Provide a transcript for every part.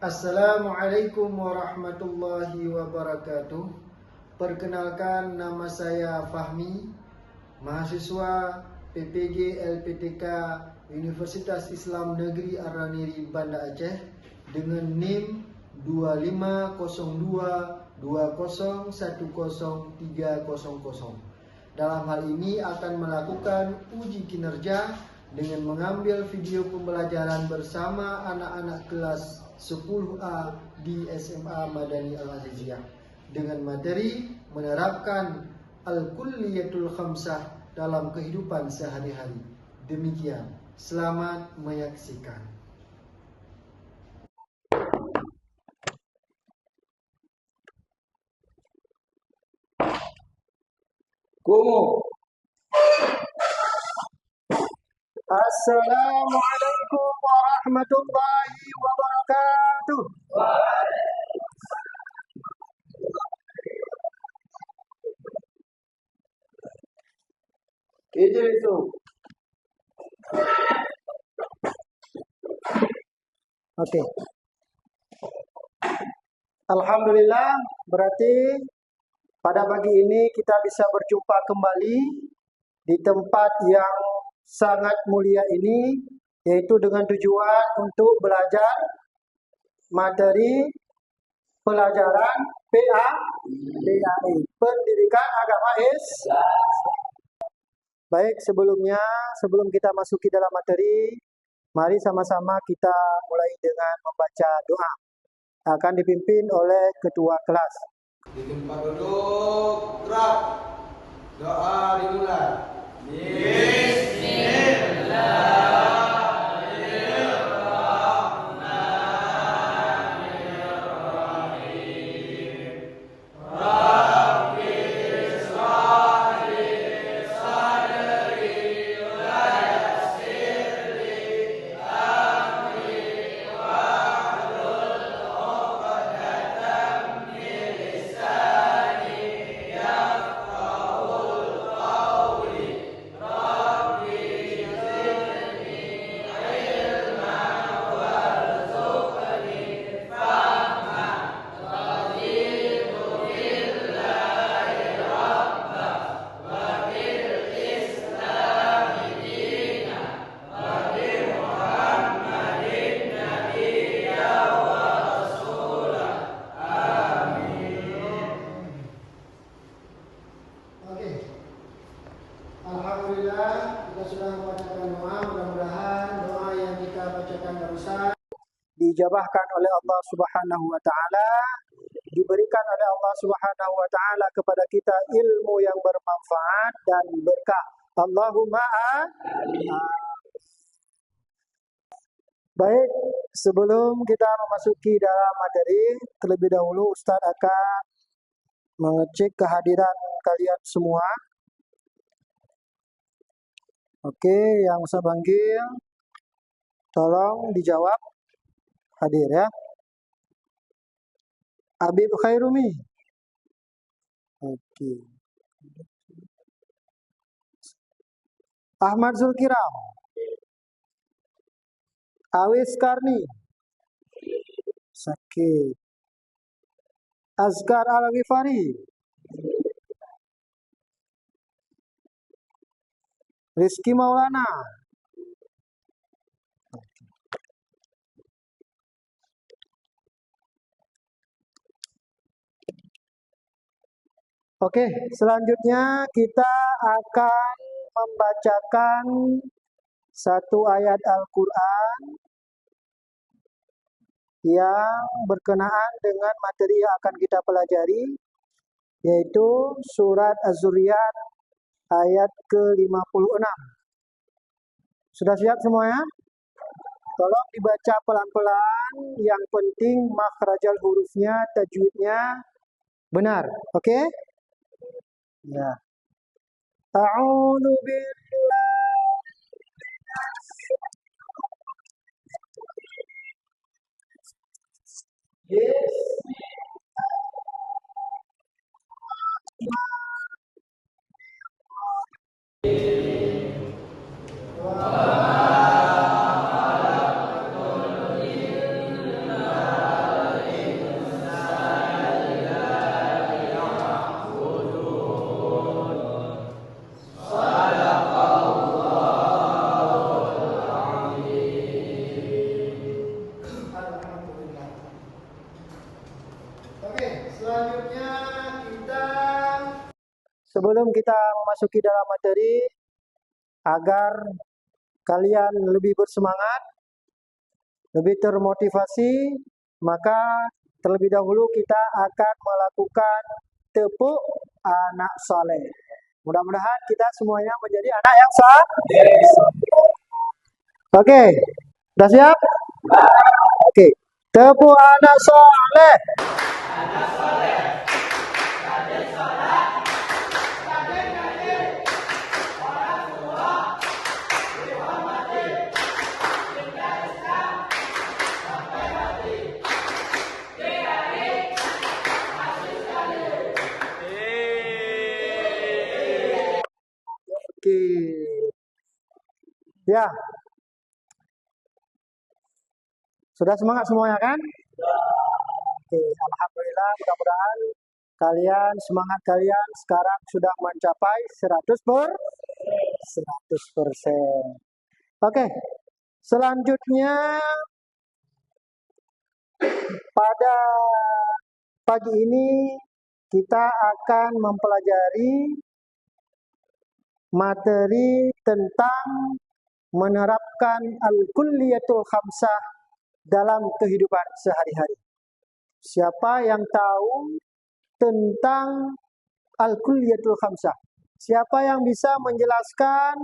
Assalamualaikum warahmatullahi wabarakatuh. Perkenalkan, nama saya Fahmi, mahasiswa PPG LPTK Universitas Islam Negeri Ar-Raniri, Banda Aceh, dengan NIM 250220103000. Dalam hal ini akan melakukan uji kinerja dengan mengambil video pembelajaran bersama anak-anak kelas 10A di SMA Madani Al-Aziziyah dengan materi menerapkan Al-Kulliyatul Khamsah dalam kehidupan sehari-hari. Demikian, selamat menyaksikan. Kumu. Assalamualaikum warahmatullahi wabarakatuh. Itu. Oke. Alhamdulillah, berarti pada pagi ini kita bisa berjumpa kembali di tempat yang sangat mulia ini, yaitu dengan tujuan untuk belajar materi pelajaran PAI, Pendidikan Agama Islam. Baik, sebelum kita masuki dalam materi, mari sama-sama kita mulai dengan membaca doa. Akan dipimpin oleh ketua kelas. Di tempat duduk, gerak. Doa dimulai. Bismillah. Alhamdulillah, kita sudah membacakan doa. Mudah-mudahan doa yang kita bacakan barusan dijabahkan oleh Allah Subhanahu wa taala, diberikan oleh Allah Subhanahu wa taala kepada kita ilmu yang bermanfaat dan berkah. Allahumma amin. Baik, sebelum kita memasuki dalam materi, terlebih dahulu Ustaz akan mengecek kehadiran kalian semua. Oke, yang saya panggil tolong dijawab hadir ya. Habib Khairumi. Oke. Ahmad Zulkiram. Awis Karni. Sakit. Azkar Al-Ghifari. Rizky Maulana. Oke, selanjutnya kita akan membacakan satu ayat Al-Quran yang berkenaan dengan materi yang akan kita pelajari, yaitu surat Az-Zuriyat ayat ke-56. Sudah siap semuanya? Tolong dibaca pelan-pelan, yang penting makhrajal hurufnya, tajwidnya benar. Oke? Ya. A'udzu billahi. sebelum kita memasuki dalam materi, agar kalian lebih bersemangat, lebih termotivasi, maka terlebih dahulu kita akan melakukan tepuk anak saleh. Mudah-mudahan kita semuanya menjadi anak yang saleh. Oke, sudah siap? Oke, tepuk anak saleh. Oke. Ya. Sudah semangat semuanya kan? Oke, alhamdulillah, mudah-mudahan semangat kalian sekarang sudah mencapai 100%. Oke. Selanjutnya pada pagi ini kita akan mempelajari materi tentang menerapkan al-kulliyatul khamsah dalam kehidupan sehari-hari. Siapa yang tahu tentang al-kulliyatul khamsah? Siapa yang bisa menjelaskan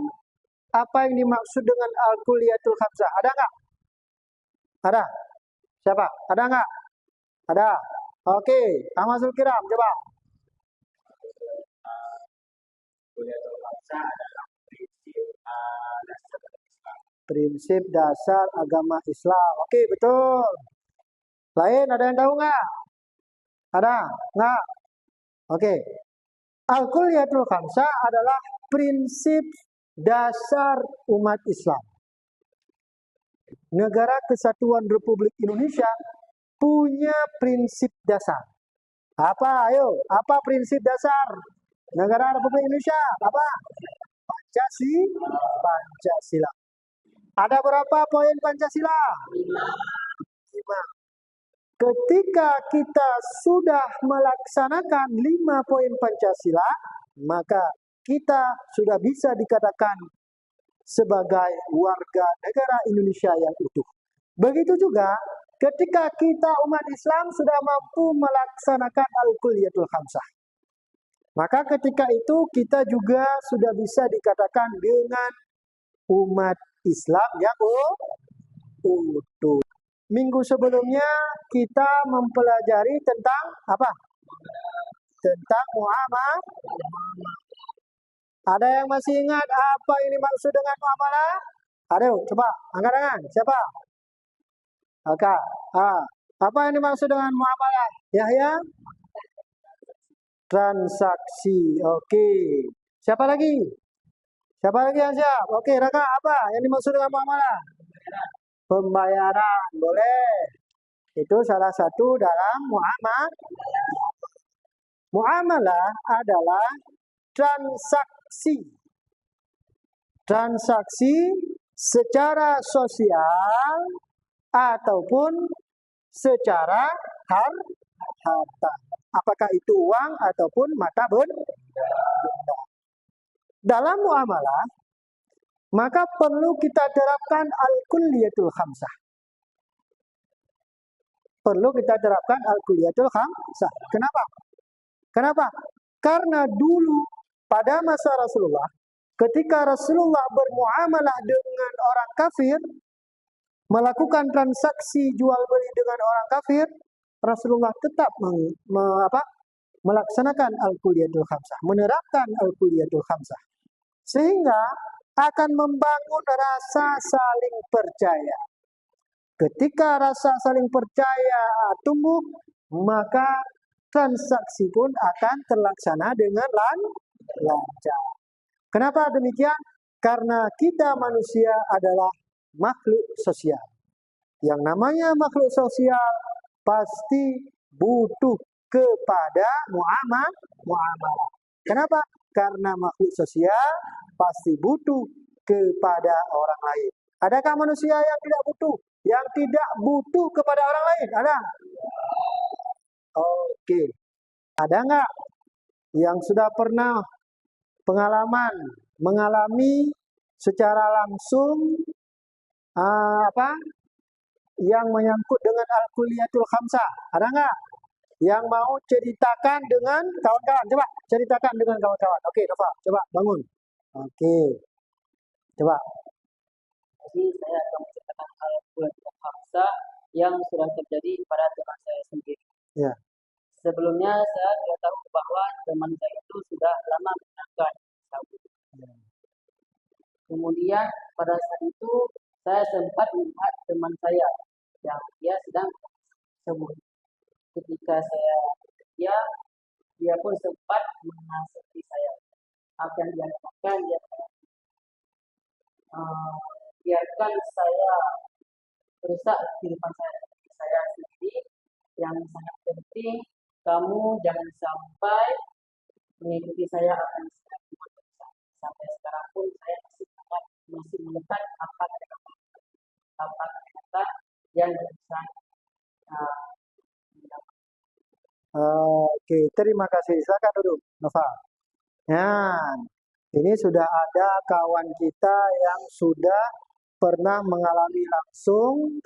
apa yang dimaksud dengan al-kulliyatul khamsah? Ada nggak? Ada? Siapa? Ada nggak? Ada. Oke, Ahmadul Kiram, coba. Prinsip dasar agama Islam. Oke, betul. Lain ada yang tahu nggak? Ada? Nggak? Oke. Al-Kulliyatul Khamsah adalah prinsip dasar umat Islam. Negara Kesatuan Republik Indonesia punya prinsip dasar. Apa? Ayo, apa prinsip dasar Negara Republik Indonesia? Apa? Pancasila. Ada berapa poin Pancasila? 5. Ketika kita sudah melaksanakan 5 poin Pancasila, maka kita sudah bisa dikatakan sebagai warga negara Indonesia yang utuh. Begitu juga ketika kita umat Islam sudah mampu melaksanakan al-kulliyatul khamsah, maka ketika itu kita juga sudah bisa dikatakan dengan umat Islam yang utuh. Minggu sebelumnya kita mempelajari tentang apa? Tentang muamalah. Ada yang masih ingat apa ini maksud dengan muamalah? Ayo, coba angkat tangan. Siapa? Oke. Apa yang dimaksud dengan muamalah? Yahya? Transaksi. Oke. Siapa lagi? Siapa lagi yang siap? Oke, Raka, apa yang dimaksud dengan muamalah? Pembayaran. Boleh. Itu salah satu dalam muamalah. Muamalah adalah transaksi. Transaksi secara sosial ataupun secara harta. Apakah itu uang ataupun mata benda. Dalam muamalah, maka perlu kita terapkan al-kulliyatul khamsah. Perlu kita terapkan al-kulliyatul khamsah. Kenapa? Karena dulu pada masa Rasulullah, ketika Rasulullah bermuamalah dengan orang kafir, melakukan transaksi jual beli dengan orang kafir, Rasulullah tetap melaksanakan al-kulliyatul khamsah, menerapkan al-kulliyatul khamsah. Sehingga akan membangun rasa saling percaya. Ketika rasa saling percaya tumbuh, maka transaksi pun akan terlaksana dengan lancar. Kenapa demikian? Karena kita manusia adalah makhluk sosial. Yang namanya makhluk sosial pasti butuh kepada muamalah. Kenapa? Karena makhluk sosial pasti butuh kepada orang lain. Adakah manusia yang tidak butuh? Yang tidak butuh kepada orang lain? Ada? Oke. Ada nggak yang sudah pernah pengalaman mengalami secara langsung apa yang menyangkut dengan al-kulliyatul khamsah. Ada nggak yang mau ceritakan dengan kawan-kawan? Coba ceritakan dengan kawan-kawan. Oke, Nova, coba bangun. Oke, coba. Jadi saya akan menceritakan al-kulliyatul khamsah yang sudah terjadi pada teman saya sendiri. Ya. Sebelumnya saya sudah tahu bahwa teman saya itu sudah lama menggunakan sabu. Kemudian pada saat itu saya sempat melihat teman saya yang dia sedang sebut. Ketika saya dia pun sempat menasihati saya. Apa yang dia lakukan, biarkan saya rusak kehidupan saya sendiri. Yang sangat penting, kamu jangan sampai mengikuti saya akan sampai sekarang pun saya masih melihat apa kata yang bisa. Oke, terima kasih. Silakan duduk, Nova. Ya, ini sudah ada kawan kita yang sudah pernah mengalami langsung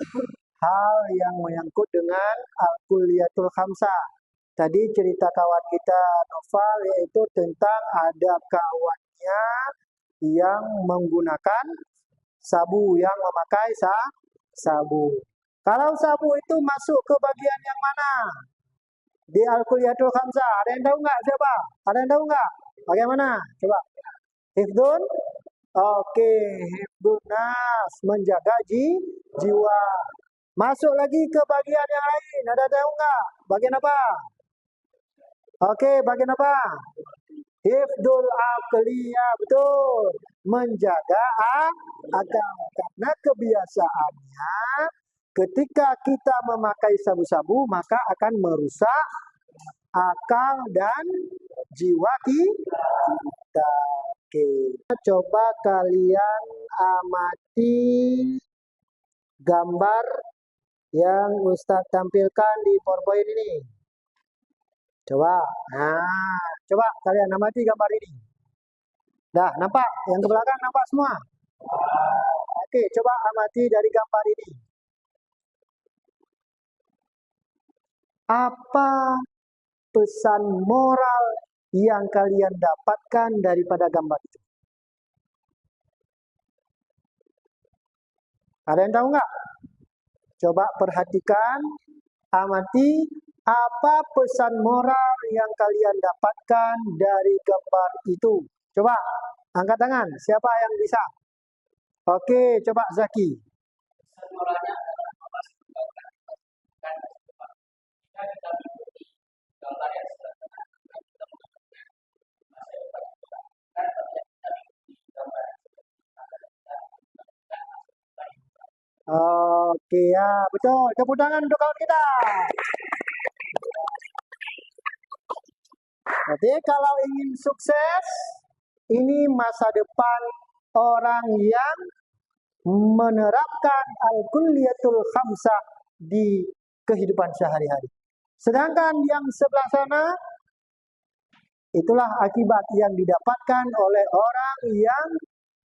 hal yang menyangkut dengan al-kulliyatul khamsah. Tadi cerita kawan kita Noval yaitu tentang ada kawannya yang menggunakan sabu, yang memakai sabu. Kalau sabu itu masuk ke bagian yang mana? Di al-kulliyatul khamsah. Ada yang tahu nggak siapa? Ada yang tahu nggak? Bagaimana? Coba. Hifdun. Oke, hifdun nas, menjaga jiwa. Masuk lagi ke bagian yang lain. Ada tahu nggak? Bagian apa? Oke, bagian apa? Hifdul aqliyah, betul. Menjaga akal. Karena kebiasaannya ketika kita memakai sabu-sabu maka akan merusak akal dan jiwa kita. Oke. Coba kalian amati gambar yang Ustadz tampilkan di PowerPoint ini. Coba. Nah, coba kalian amati gambar ini. Dah, nampak? Yang ke belakang nampak semua? Oke, coba amati dari gambar ini. Apa pesan moral yang kalian dapatkan daripada gambar itu? Ada yang tahu nggak? Coba perhatikan, amati apa pesan moral yang kalian dapatkan dari gambar itu. Coba angkat tangan, siapa yang bisa? Oke, coba Zaki. Pesan moralnya adalah kita mengikuti gambar yang sederhana kita masa depan kita Oke ya, betul. Tepuk tangan untuk kawan kita. Jadi kalau ingin sukses, ini masa depan orang yang menerapkan al-kulliyatul khamsah di kehidupan sehari-hari. Sedangkan yang sebelah sana, itulah akibat yang didapatkan oleh orang yang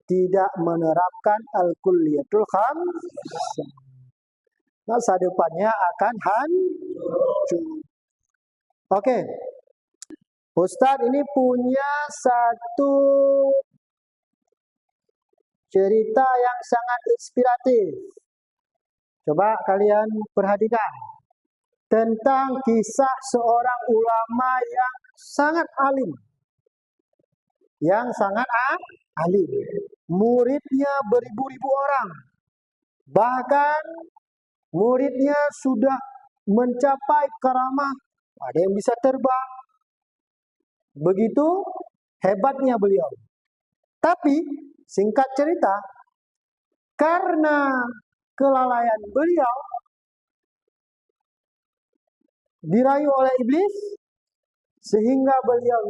tidak menerapkan al-kulliyatul khamsah. Masa depannya akan hancur. Oke. Ustadz ini punya satu cerita yang sangat inspiratif. Coba kalian perhatikan. Tentang kisah seorang ulama yang sangat alim. Yang sangat alim. Muridnya beribu-ribu orang. Bahkan muridnya sudah mencapai karamah. Ada yang bisa terbang. Begitu hebatnya beliau. Tapi singkat cerita, karena kelalaian beliau dirayu oleh iblis, sehingga beliau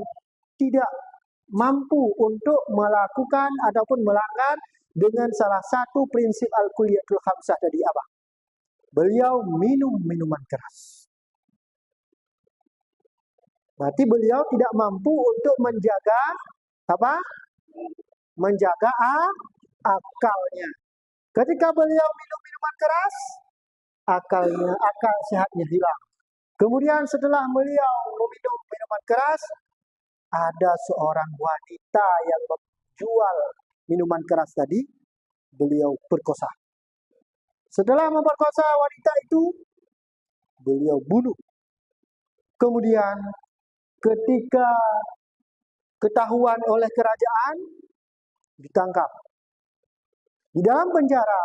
tidak mampu untuk melakukan ataupun melanggar dengan salah satu prinsip al-kulliyatul khamsah tadi apa? Beliau minum minuman keras. Berarti beliau tidak mampu untuk menjaga apa? Menjaga akalnya. Ketika beliau minum minuman keras, akal sehatnya hilang. Kemudian setelah beliau meminum minuman keras, ada seorang wanita yang menjual minuman keras tadi, beliau perkosa. Setelah memperkosa wanita itu, beliau bunuh. Kemudian ketika ketahuan oleh kerajaan, ditangkap. Di dalam penjara,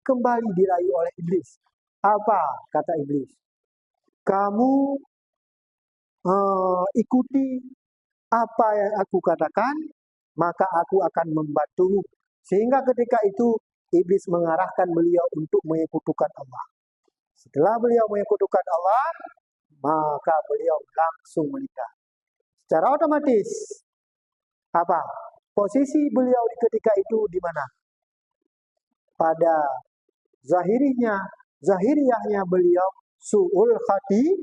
kembali dirayu oleh iblis. Apa kata iblis? Kamu ikuti apa yang aku katakan, maka aku akan membantumu. Sehingga ketika itu, iblis mengarahkan beliau untuk menyekutukan Allah. Setelah beliau menyekutukan Allah, maka beliau langsung menikah. Secara otomatis, apa? Posisi beliau di ketika itu di mana? Pada zahiriyahnya beliau su'ul khatimah.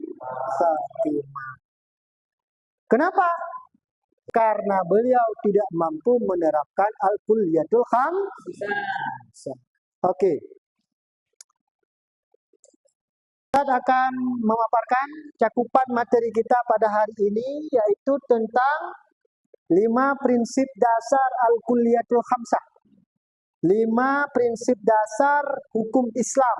Kenapa? Karena beliau tidak mampu menerapkan al-kulliyatul khamsah. Oke. Kita akan memaparkan cakupan materi kita pada hari ini, yaitu tentang 5 prinsip dasar al-kulliyatul khamsah. 5 prinsip dasar hukum Islam.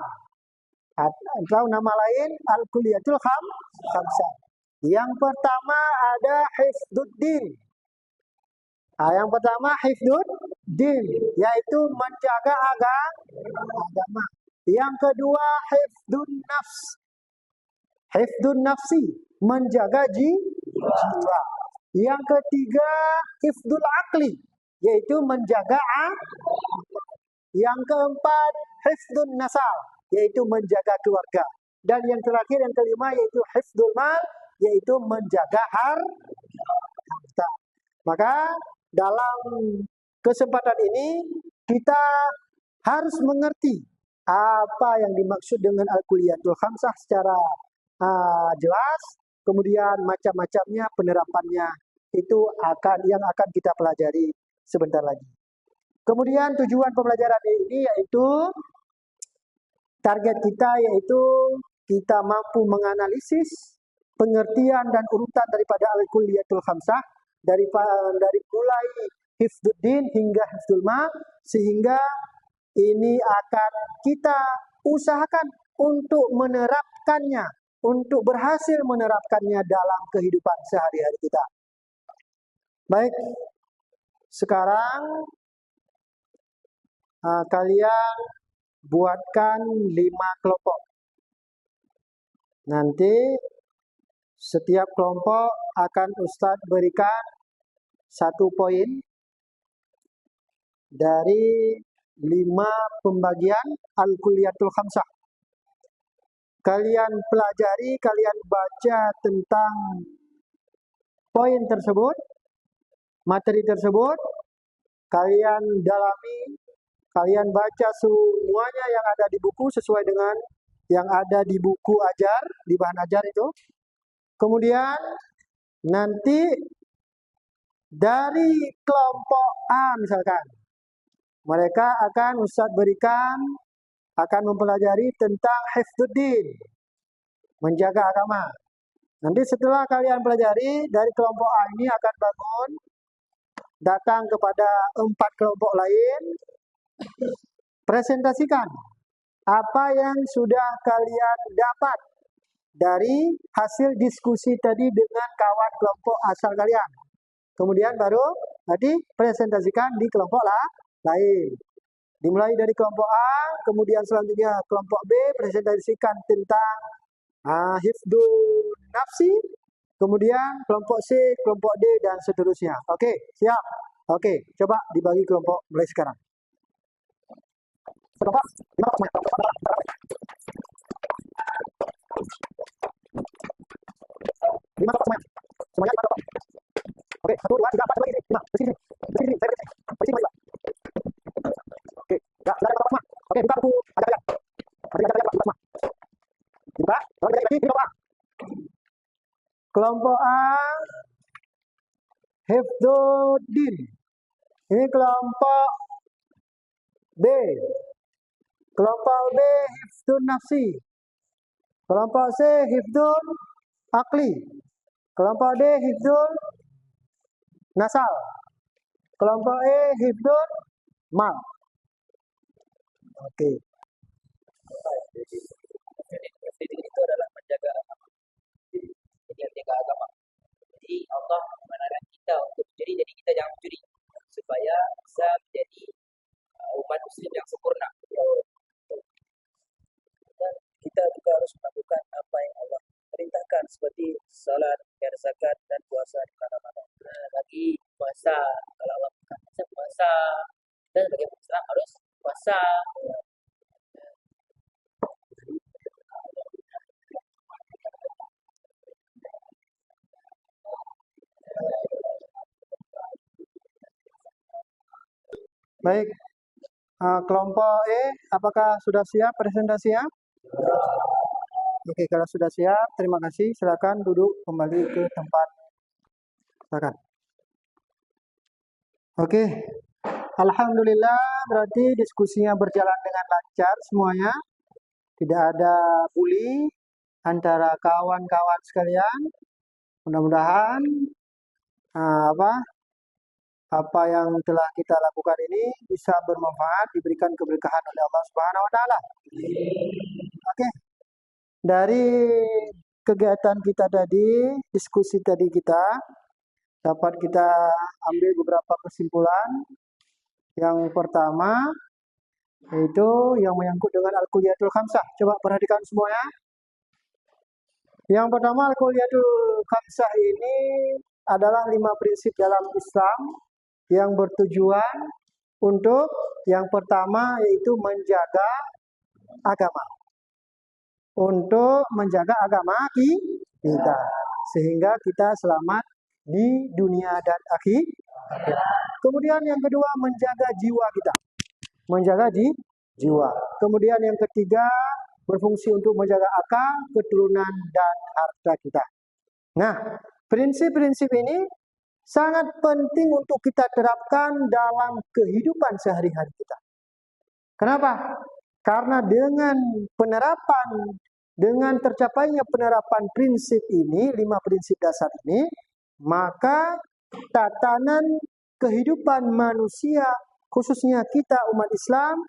Atau nama lain al-kulliyatul khamsah. Yang pertama ada hifdzuddin. Yang pertama hifdzuddin, yaitu menjaga agama. Yang kedua hifdzun nafs. Hifdzun nafsi, menjaga jiwa. Yang ketiga hifdzul akli, yaitu menjaga akal. Yang keempat hifdzun nasal, yaitu menjaga keluarga. Dan yang terakhir, yang kelima, yaitu hifdzul mal, yaitu menjaga harta. Maka dalam kesempatan ini kita harus mengerti apa yang dimaksud dengan al-kulliyatul khamsah secara jelas, kemudian macam-macamnya penerapannya itu yang akan kita pelajari sebentar lagi. Kemudian tujuan pembelajaran ini yaitu target kita yaitu kita mampu menganalisis pengertian dan urutan daripada al-kulliyatul khamsah dari mulai hifdzuddin hingga hifdzul mal, sehingga ini akan kita usahakan untuk menerapkannya, untuk berhasil menerapkannya dalam kehidupan sehari-hari kita. Baik, sekarang kalian buatkan 5 kelompok. Nanti setiap kelompok akan Ustadz berikan 1 poin dari 5 pembagian al-kulliyatul khamsah. Kalian pelajari, kalian baca tentang poin tersebut, materi tersebut, kalian dalami, kalian baca semuanya yang ada di buku sesuai dengan yang ada di buku ajar, di bahan ajar itu. Kemudian nanti dari kelompok A misalkan, mereka akan Ustadz berikan, akan mempelajari tentang hifdzuddin, menjaga agama. Nanti setelah kalian pelajari, dari kelompok A ini akan bangun, datang kepada 4 kelompok lain, presentasikan apa yang sudah kalian dapat dari hasil diskusi tadi dengan kawan kelompok asal kalian. Kemudian baru nanti presentasikan di kelompok lain. Dimulai dari kelompok A, kemudian selanjutnya kelompok B presentasikan tentang hifdzun nafsi, kemudian kelompok C, kelompok D, dan seterusnya. Oke, siap? Oke, coba dibagi kelompok mulai sekarang. Kelompok 5 semuanya. Semuanya 5 kelompok. Oke, 1, 2, 3, 4, coba ini 5. Bersih sini. Bersih sini, saya bersih. Bersih, oke, enggak ada kelompok semua. Oke, buka buku ajar-ajar. Ajar-ajar buka semua. Buka, lalu kita bagi kelompok A. Kelompok A hifdzuddin. Ini kelompok B. Kelompok B hifdzun nafsi. Kelompok C hifdzun akli. Kelompok D hifdzun nasal. Kelompok E hifdzun mal. Oke. Jadi itu adalah menjaga agama. Jadi menjaga agama. Jadi Allah melarang kita untuk mencuri, jadi kita jangan mencuri supaya bisa menjadi umat muslim yang sempurna. Dan kita juga harus melakukan apa yang Allah perintahkan seperti salat, zakat dan puasa di mana-mana. Bagi puasa, kalau Allah bisa puasa, dan sebagai Islam harus puasa. Baik. Kelompok E, apakah sudah siap presentasinya? Oke, kalau sudah siap, terima kasih. Silakan duduk kembali ke tempat. Silakan. Oke. Alhamdulillah, berarti diskusinya berjalan dengan lancar semuanya. Tidak ada bully antara kawan-kawan sekalian. Mudah-mudahan apa yang telah kita lakukan ini bisa bermanfaat, diberikan keberkahan oleh Allah Subhanahu wa taala. Oke. Dari kegiatan kita tadi, diskusi tadi kita dapat kita ambil beberapa kesimpulan. Yang pertama yaitu yang menyangkut dengan Al-Kulliyatul Khamsah. Coba perhatikan semuanya. Yang pertama, Al-Kulliyatul Khamsah ini adalah 5 prinsip dalam Islam yang bertujuan untuk yang pertama yaitu menjaga agama. Untuk menjaga agama kita sehingga kita selamat di dunia dan akhirat. Kemudian yang kedua, menjaga jiwa kita. Menjaga jiwa. Kemudian yang ketiga, berfungsi untuk menjaga akal, keturunan dan harta kita. Nah, prinsip-prinsip ini sangat penting untuk kita terapkan dalam kehidupan sehari-hari kita. Kenapa? Karena dengan tercapainya penerapan prinsip ini, 5 prinsip dasar ini, maka tatanan kehidupan manusia, khususnya kita umat Islam,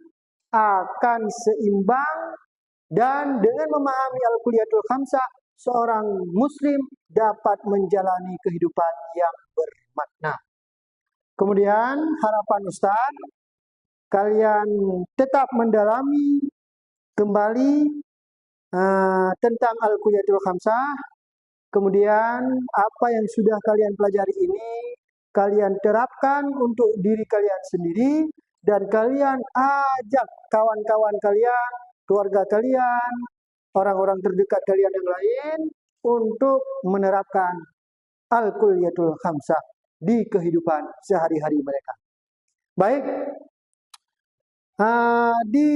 akan seimbang, dan dengan memahami Al-Kulliyatul Khamsah, seorang muslim dapat menjalani kehidupan yang bermakna. Kemudian harapan Ustaz, kalian tetap mendalami kembali tentang Al-Kulliyatul Khamsah. Kemudian apa yang sudah kalian pelajari ini kalian terapkan untuk diri kalian sendiri, dan kalian ajak kawan-kawan kalian, keluarga kalian, orang-orang terdekat kalian yang lain untuk menerapkan Al-Kulliyatul Khamsah di kehidupan sehari-hari mereka. Baik, di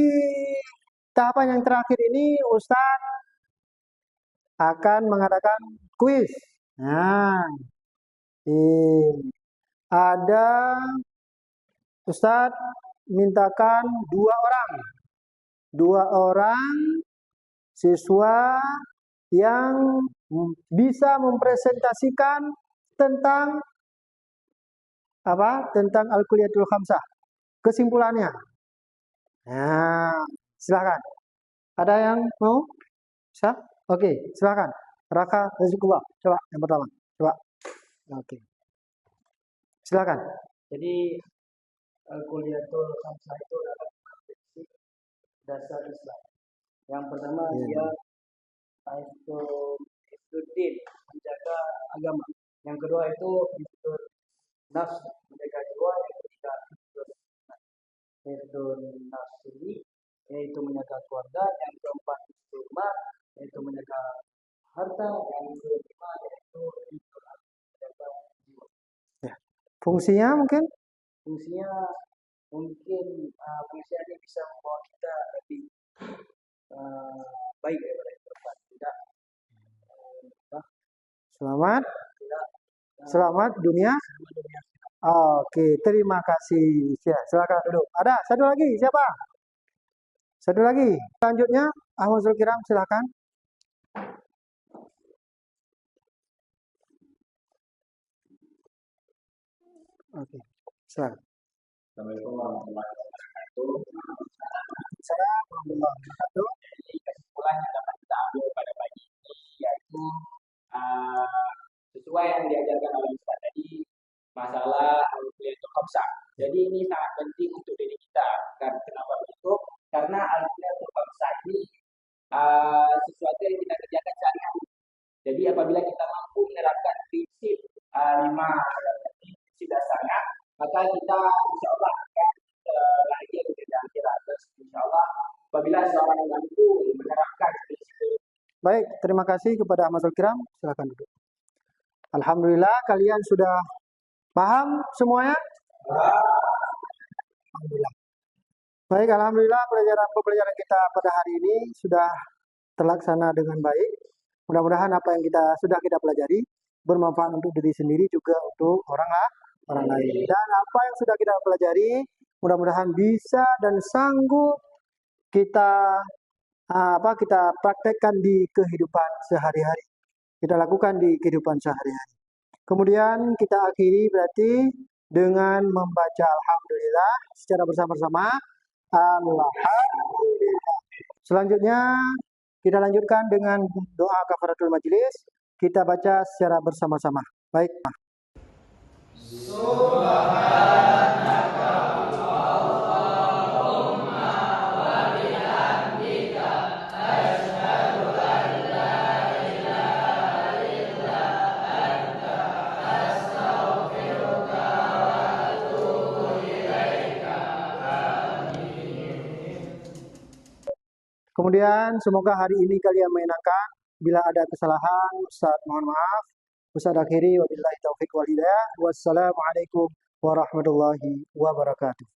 tahapan yang terakhir ini Ustaz akan mengadakan kuis. Nah, ada Ustaz mintakan 2 orang siswa yang bisa mempresentasikan tentang tentang Al-Kulliyatul Khamsah, kesimpulannya. Nah, silakan. Ada yang mau? Bisa? Oke, silakan. Raka Rizqullah, coba yang pertama. Coba. Oke. Silakan. Jadi Al-Kulliyatul Khamsah itu adalah prinsip dasar Islam. Yang pertama dia itu hifdzuddin, menjaga agama. Yang kedua itu hifdzun nafs, menjaga jiwa. Yang ketiga hifdzun nafsi, yaitu menjaga keluarga. Yang keempat hifdzul mal, yaitu menjaga harta. Yang kelima yaitu hifdzul akal, menjaga jiwa. Fungsinya mungkin ini bisa membawa kita lebih baik daripada yang depan. Tidak selamat. tidak Selamat dunia. Oke, terima kasih. Silakan duduk. Ada satu lagi, siapa? Satu lagi. Selanjutnya, Ahmad Zulkiram, silakan. Oke, silakan. Assalamualaikum warahmatullahi wabarakatuh. Assalamualaikum warahmatullahi wabarakatuh. Jadi kesimpulan yang dapat kita ambil pada pagi ini yaitu sesuai yang diajarkan oleh Ustaz tadi, masalah al-kuliyatul khamsah. Jadi ini sangat penting untuk diri kita. Kenapa begitu? Karena al-kuliyatul khamsah ini sesuatu yang kita kerjakan sehari-hari. Jadi apabila kita mampu menerapkan prinsip 5 prinsip dasarnya, maka kita insya Allah akan lahir dari akhirat. Insya Allah apabila seorang mampu menerapkan prinsip itu. Baik, terima kasih kepada Ahmad Zulkiram. Silakan duduk. Alhamdulillah kalian sudah paham semuanya? Alhamdulillah. Baik, alhamdulillah pembelajaran kita pada hari ini sudah terlaksana dengan baik. Mudah-mudahan apa yang sudah kita pelajari bermanfaat untuk diri sendiri juga untuk orang lain. Dan apa yang sudah kita pelajari mudah-mudahan bisa dan sanggup kita praktekkan di kehidupan sehari-hari. Kita lakukan di kehidupan sehari-hari. Kemudian kita akhiri berarti dengan membaca alhamdulillah secara bersama-sama. Alhamdulillah. Selanjutnya kita lanjutkan dengan doa kafaratul majelis. Kita baca secara bersama-sama. Baik. Kemudian semoga hari ini kalian menyenangkan. Bila ada kesalahan, Ustaz mohon maaf. Ustaz akhiri wabillahi taufiq wal hidayah. Wassalamualaikum warahmatullahi wabarakatuh.